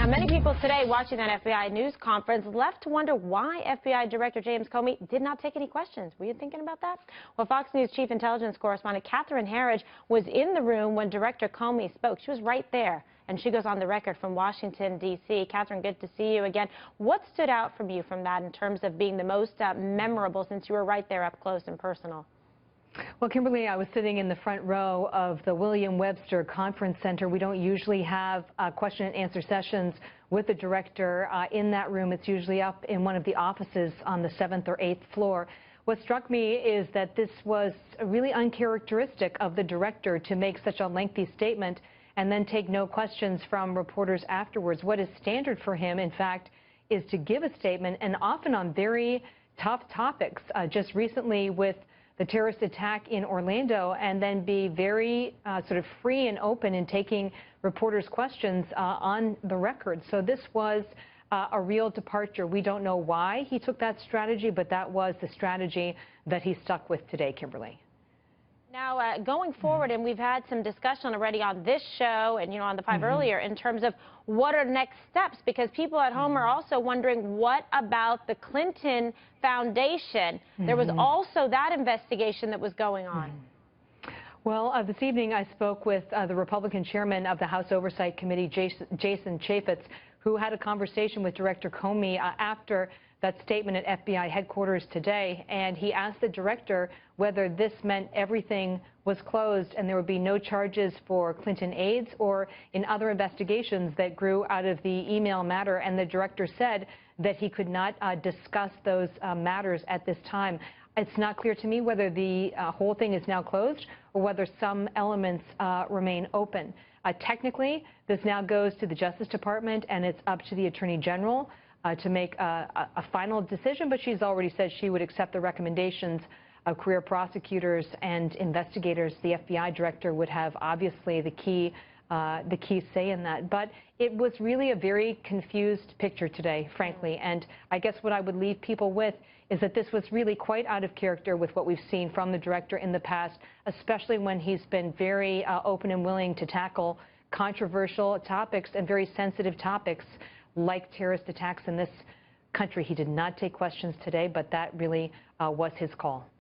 Many people today watching that FBI news conference left to wonder why FBI Director James Comey did not take any questions. Were you thinking about that? Well, Fox News Chief Intelligence Correspondent Catherine Herridge was in the room when Director Comey spoke. She was right there, and she goes on the record from Washington, D.C. Catherine, good to see you again. What stood out from you from that in terms of being the most memorable, since you were right there up close and personal? Well, Kimberly, I was sitting in the front row of the William Webster Conference Center. We don't usually have question and answer sessions with the director in that room. It's usually up in one of the offices on the 7th or 8th floor. What struck me is that this was really uncharacteristic of the director to make such a lengthy statement and then take no questions from reporters afterwards. What is standard for him, in fact, is to give a statement, and often on very tough topics. Just recently with the terrorist attack in Orlando, and then be very sort of free and open in taking reporters' questions on the record. So this was a real departure. We don't know why he took that strategy, but that was the strategy that he stuck with today, Kimberly. Now, going forward, and we've had some discussion already on this show and, on the 5 earlier, in terms of what are next steps, because people at home are also wondering, what about the Clinton Foundation? There was also that investigation that was going on. Well, this evening I spoke with the Republican chairman of the House Oversight Committee, Jason Chaffetz, who had a conversation with Director Comey after that statement at FBI headquarters today, and he asked the director whether this meant everything was closed and there would be no charges for Clinton aides or in other investigations that grew out of the email matter, and the director said that he could not discuss those matters at this time. It's not clear to me whether the whole thing is now closed or whether some elements remain open. Technically, this now goes to the Justice Department, and it's up to the Attorney General to make a final decision, but she's already said she would accept the recommendations of career prosecutors and investigators. The FBI director would have obviously the key say in that. But it was really a very confused picture today, frankly, and I guess what I would leave people with is that this was really quite out of character with what we've seen from the director in the past, especially when he's been very open and willing to tackle controversial topics and very sensitive topics like terrorist attacks in this country. He did not take questions today, but that really was his call.